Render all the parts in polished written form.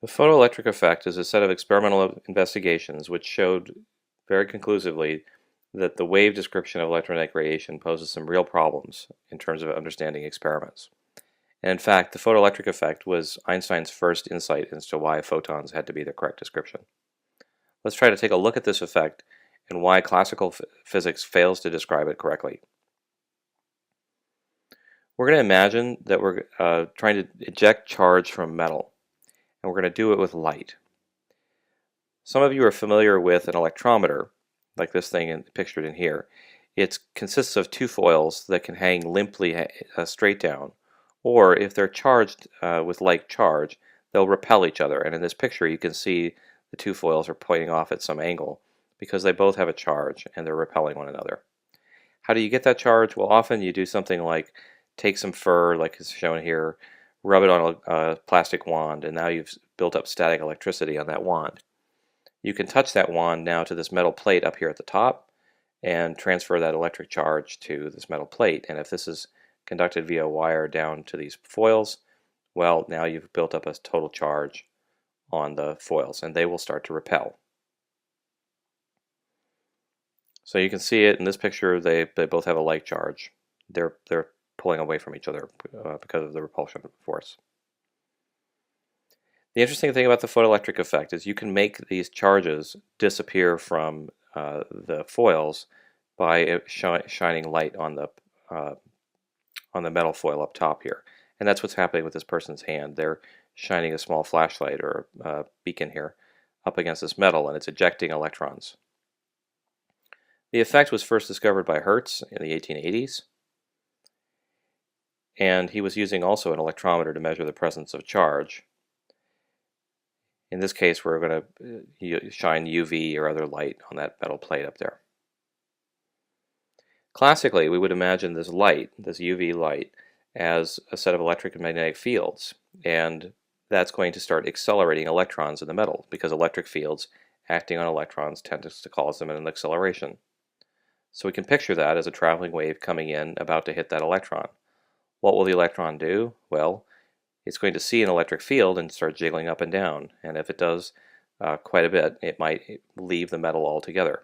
The photoelectric effect is a set of experimental investigations which showed very conclusively that the wave description of electromagnetic radiation poses some real problems in terms of understanding experiments. And in fact, the photoelectric effect was Einstein's first insight into why photons had to be the correct description. Let's try to take a look at this effect and why classical physics fails to describe it correctly. We're going to imagine that we're trying to eject charge from metal, and we're going to do it with light. Some of you are familiar with an electrometer, like this thing pictured in here. It consists of two foils that can hang limply straight down, or if they're charged with like charge, they'll repel each other. And in this picture you can see the two foils are pointing off at some angle because they both have a charge and they're repelling one another. How do you get that charge? Well, often you do something like take some fur, like is shown here, rub it on a plastic wand, and now you've built up static electricity on that wand. You can touch that wand now to this metal plate up here at the top and transfer that electric charge to this metal plate. And if this is conducted via wire down to these foils, well, now you've built up a total charge on the foils and they will start to repel. So you can see it in this picture, they both have a like charge. They're pulling away from each other because of the repulsion force. The interesting thing about the photoelectric effect is you can make these charges disappear from the foils by shining light on the metal foil up top here. And that's what's happening with this person's hand. They're shining a small flashlight or beacon here up against this metal, and it's ejecting electrons. The effect was first discovered by Hertz in the 1880s, and he was using also an electrometer to measure the presence of charge. In this case, we're going to shine UV or other light on that metal plate up there. Classically, we would imagine this light, this UV light, as a set of electric and magnetic fields, and that's going to start accelerating electrons in the metal because electric fields acting on electrons tend to cause them an acceleration. So we can picture that as a traveling wave coming in about to hit that electron. What will the electron do? Well, it's going to see an electric field and start jiggling up and down, and if it does quite a bit, it might leave the metal altogether.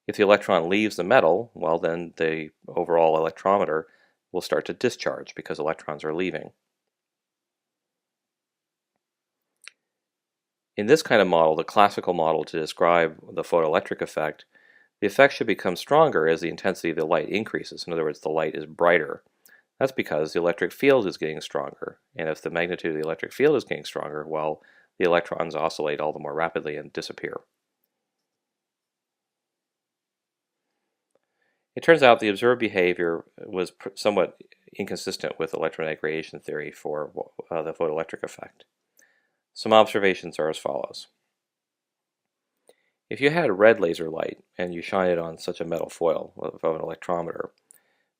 If the electron leaves the metal, well, then the overall electrometer will start to discharge because electrons are leaving. In this kind of model, the classical model to describe the photoelectric effect, the effect should become stronger as the intensity of the light increases. In other words, the light is brighter. That's because the electric field is getting stronger, and if the magnitude of the electric field is getting stronger, well, the electrons oscillate all the more rapidly and disappear. It turns out the observed behavior was somewhat inconsistent with electromagnetic radiation theory for the photoelectric effect. Some observations are as follows. If you had red laser light and you shine it on such a metal foil of an electrometer,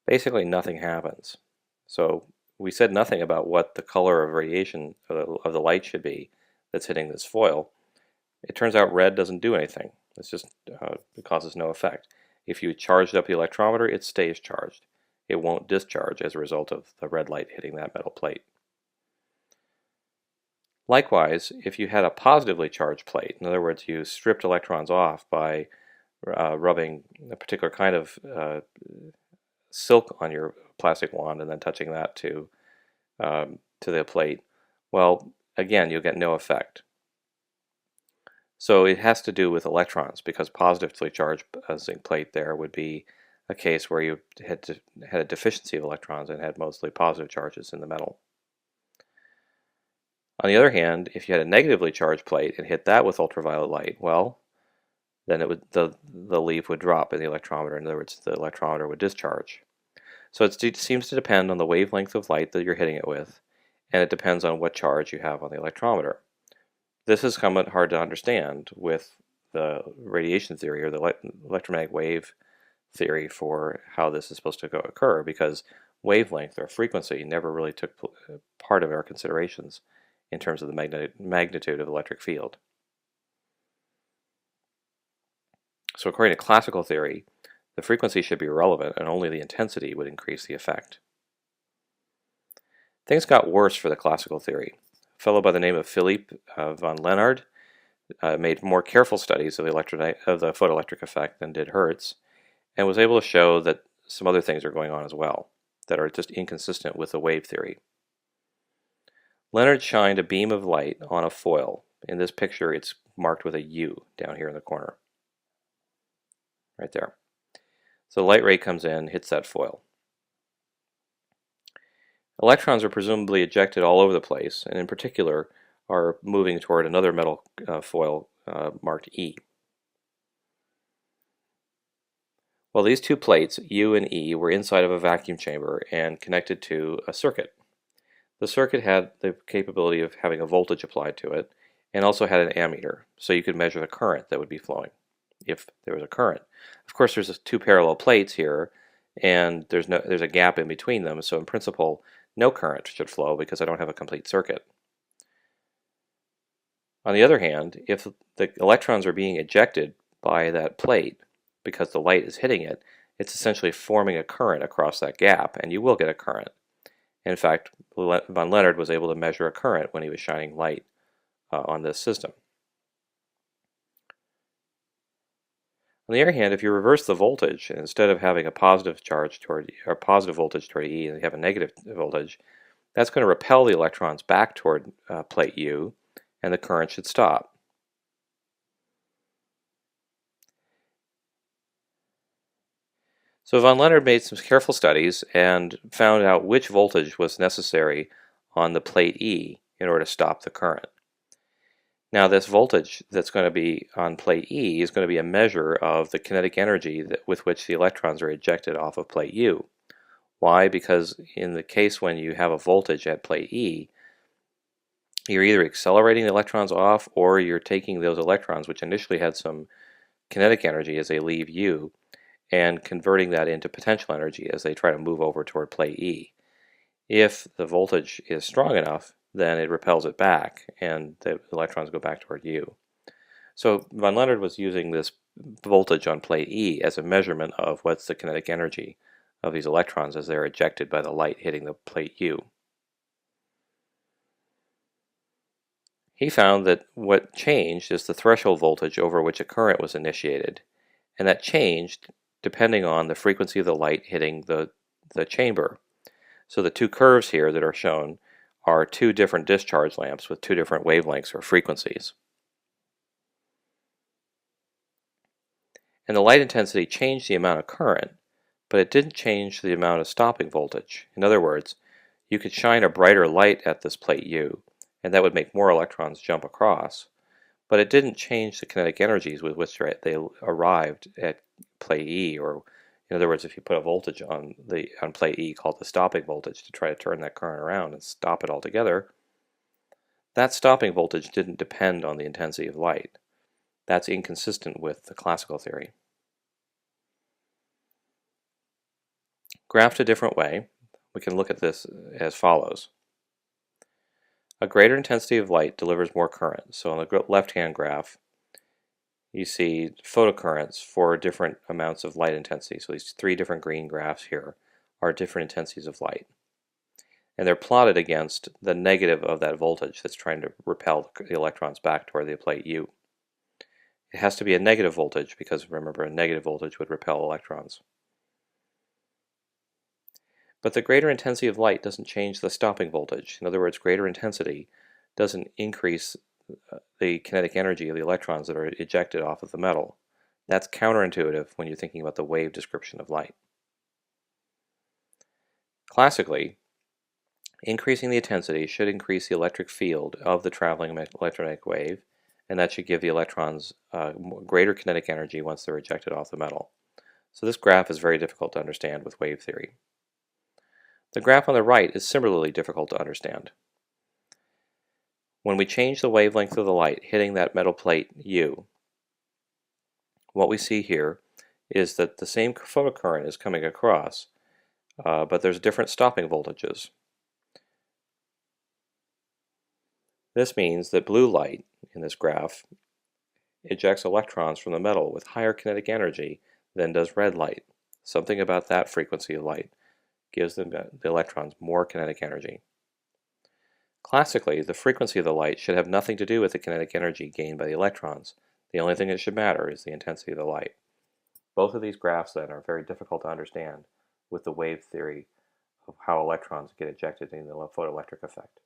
basically nothing happens. So we said nothing about what the color of radiation of the light should be that's hitting this foil. It turns out red doesn't do anything. It's just it causes no effect. If you charged up the electrometer, it stays charged. It won't discharge as a result of the red light hitting that metal plate. Likewise, if you had a positively charged plate, in other words, you stripped electrons off by rubbing a particular kind of silk on your plastic wand and then touching that to the plate, well, again, you'll get no effect. So it has to do with electrons, because positively charged zinc plate there would be a case where you had a deficiency of electrons and had mostly positive charges in the metal. On the other hand, if you had a negatively charged plate and hit that with ultraviolet light, well, then the leaf would drop in the electrometer. In other words, the electrometer would discharge. So it seems to depend on the wavelength of light that you're hitting it with, and it depends on what charge you have on the electrometer. This is somewhat hard to understand with the radiation theory or the electromagnetic wave theory for how this is supposed to occur, because wavelength or frequency never really took part of our considerations in terms of the magnitude of the electric field. So according to classical theory, the frequency should be irrelevant and only the intensity would increase the effect. Things got worse for the classical theory. fellow by the name of Philippe von Lenard made more careful studies of the photoelectric effect than did Hertz, and was able to show that some other things are going on as well that are just inconsistent with the wave theory. Lenard shined a beam of light on a foil. In this picture, it's marked with a U down here in the corner, right there. So the light ray comes in, hits that foil. Electrons are presumably ejected all over the place, and in particular are moving toward another metal foil marked E. Well, these two plates, U and E, were inside of a vacuum chamber and connected to a circuit. The circuit had the capability of having a voltage applied to it, and also had an ammeter, so you could measure the current that would be flowing if there was a current. Of course, there's two parallel plates here, and there's a gap in between them, so in principle, no current should flow because I don't have a complete circuit. On the other hand, if the electrons are being ejected by that plate because the light is hitting it, it's essentially forming a current across that gap, and you will get a current. In fact, von Lenard was able to measure a current when he was shining light on this system. On the other hand, if you reverse the voltage, and instead of having a positive charge toward or positive voltage toward E, and you have a negative voltage, that's going to repel the electrons back toward plate U, and the current should stop. So von Lenard made some careful studies and found out which voltage was necessary on the plate E in order to stop the current. Now this voltage that's going to be on plate E is going to be a measure of the kinetic energy with which the electrons are ejected off of plate U. Why? Because in the case when you have a voltage at plate E, you're either accelerating the electrons off or you're taking those electrons, which initially had some kinetic energy as they leave U, and converting that into potential energy as they try to move over toward plate E. If the voltage is strong enough, then it repels it back and the electrons go back toward U. So von Lenard was using this voltage on plate E as a measurement of what's the kinetic energy of these electrons as they're ejected by the light hitting the plate U. He found that what changed is the threshold voltage over which a current was initiated, and that changed depending on the frequency of the light hitting the chamber. So the two curves here that are shown are two different discharge lamps with two different wavelengths or frequencies. And the light intensity changed the amount of current, but it didn't change the amount of stopping voltage. In other words, you could shine a brighter light at this plate U, and that would make more electrons jump across, but it didn't change the kinetic energies with which they arrived at plate E, or in other words, if you put a voltage on plate E called the stopping voltage to try to turn that current around and stop it altogether, that stopping voltage didn't depend on the intensity of light. That's inconsistent with the classical theory. Graphed a different way, we can look at this as follows. A greater intensity of light delivers more current. So on the left-hand graph, you see photocurrents for different amounts of light intensity. So these three different green graphs here are different intensities of light. And they're plotted against the negative of that voltage that's trying to repel the electrons back toward the plate U. It has to be a negative voltage because, remember, a negative voltage would repel electrons. But the greater intensity of light doesn't change the stopping voltage. In other words, greater intensity doesn't increase the kinetic energy of the electrons that are ejected off of the metal. That's counterintuitive when you're thinking about the wave description of light. Classically, increasing the intensity should increase the electric field of the traveling electromagnetic wave, and that should give the electrons greater kinetic energy once they're ejected off the metal. So this graph is very difficult to understand with wave theory. The graph on the right is similarly difficult to understand. When we change the wavelength of the light hitting that metal plate U, what we see here is that the same photocurrent is coming across, but there's different stopping voltages. This means that blue light in this graph ejects electrons from the metal with higher kinetic energy than does red light. Something about that frequency of light gives the electrons more kinetic energy. Classically, the frequency of the light should have nothing to do with the kinetic energy gained by the electrons. The only thing that should matter is the intensity of the light. Both of these graphs, then, are very difficult to understand with the wave theory of how electrons get ejected in the photoelectric effect.